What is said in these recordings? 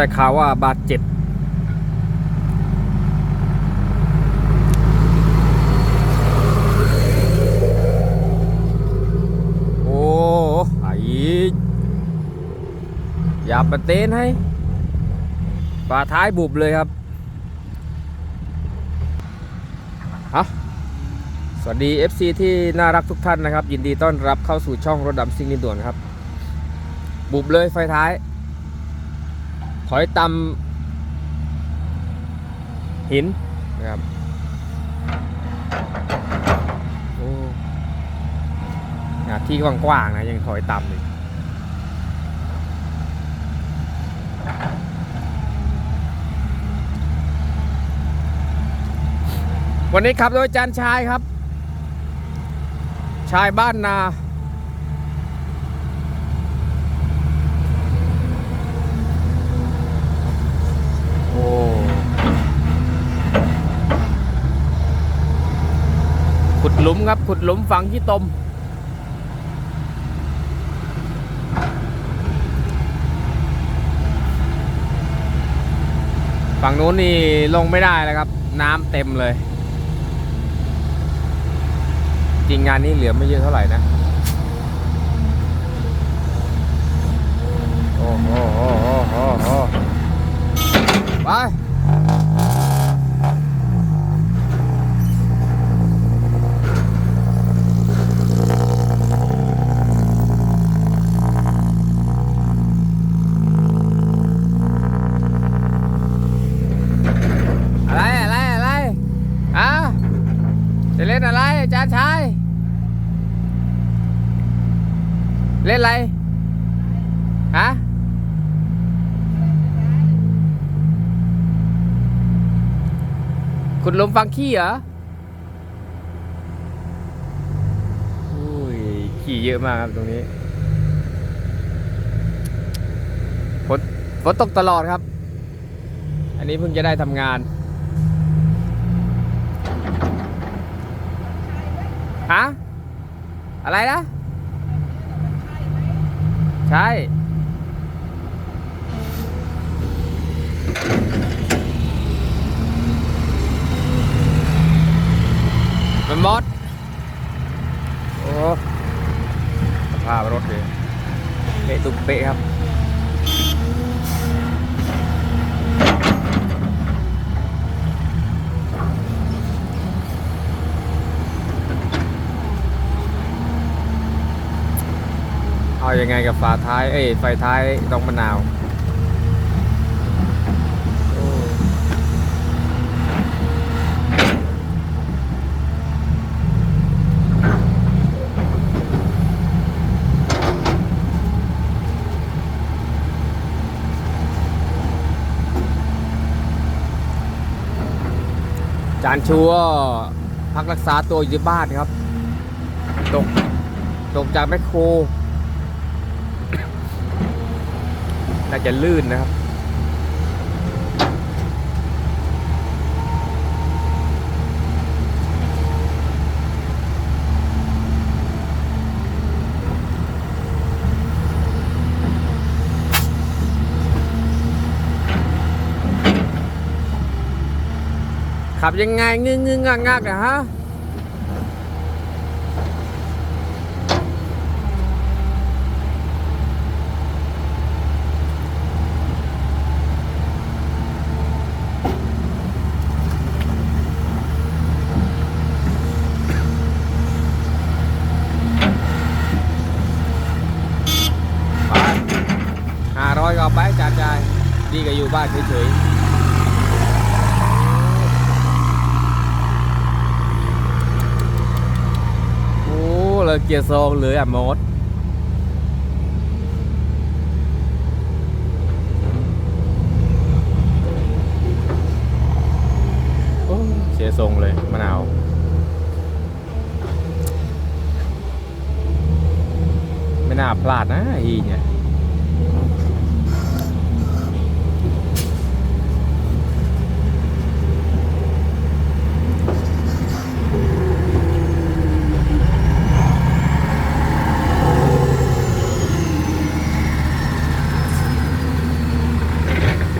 ได้ข่าวว่าบาดเจ็บโอ้ไอ้อย่ามาเต้นให้ฝาท้ายบุบเลยครับฮะสวัสดี FC ที่น่ารักทุกท่านนะครับยินดีต้อนรับเข้าสู่ช่องรถดำซิ่งดินด่วนครับบุบเลยไฟท้ายถอยต่ำหินนะครับโอ้ที่กว้างๆนะยังถอยต่ำเลยวันนี้ขับโดยจานชายครับชายบ้านนาโอ้ขุดหลุมครับขุดหลุมฝังขี้ตมฝั่งนู้นนี่ลงไม่ได้แล้วครับน้ำเต็มเลยจริงงานนี้เหลือไม่เยอะเท่าไหร่นะโอ้โหไปอะไรอ่ะจะเล่นอะไรอาจารย์ชายเล่นอะไรฮะขุดหลุมฝังขี้เหรออุ้ยขี้เยอะมากครับตรงนี้ฝนตกตลอดครับอันนี้เพิ่งจะได้ทำงานฮะอะไรนะใช่มันมดโอ้สภาพรถเลยเละตุกเป๊ะครับเอายังไงกับฝาท้ายไฟท้ายน้องมะนาวจานชัวพักรักษาตัวอยู่ที่บ้านครับตกจากแมคโครน่าจะลื่นนะครับขับยังไงงึงงักอะฮะ500ก็ไปจานใจดีก็อยู่บ้านเฉยๆโอ้เลยเกียร์โซงเหลืออ่ะมดเสียทรงเลยมะนาวไม่น่าพลาดนะอีเนี่ย เ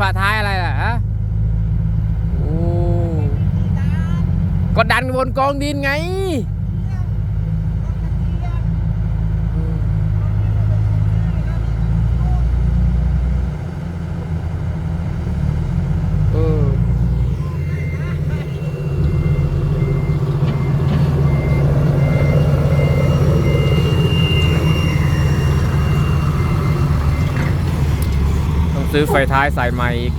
ฝาท้ายอะไรล่ะฮะโอ้ก็ดันบนกองดินไงเออต้องซื้อไฟท้ายใส่ใหม่อีก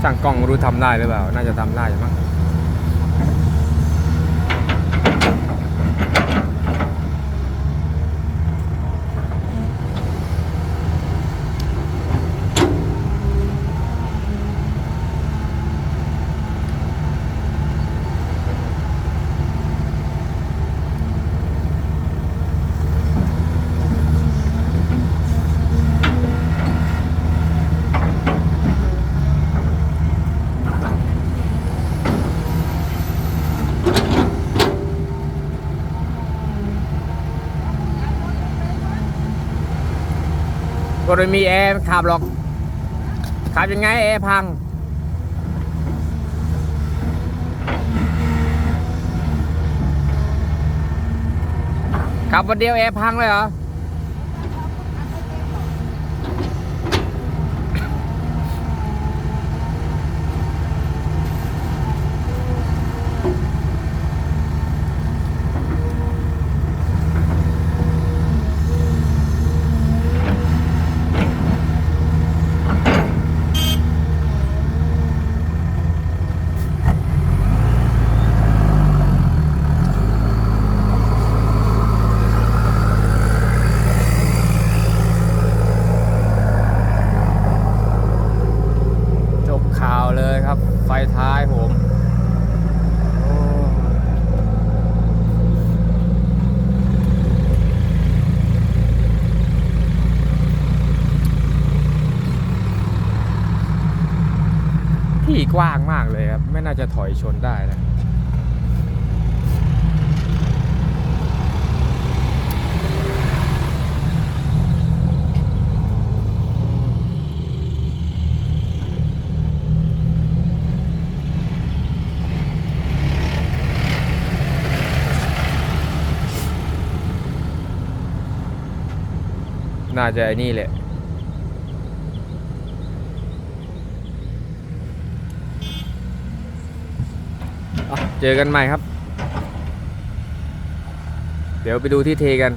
ช่างกล้องไม่รู้ทำได้หรือเปล่าน่าจะทำได้มั้งก็ไม่มีแอร์ขับหรอกขับยังไงแอร์พังขับวันเดียวแอร์พังเลยเหรอข่าวเลยครับไฟท้ายผมที่กว้างมากเลยครับไม่น่าจะถอยชนได้นะน่าจะไอ้นี่แหละเจอกันใหม่ครับเดี๋ยวไปดูที่เทกัน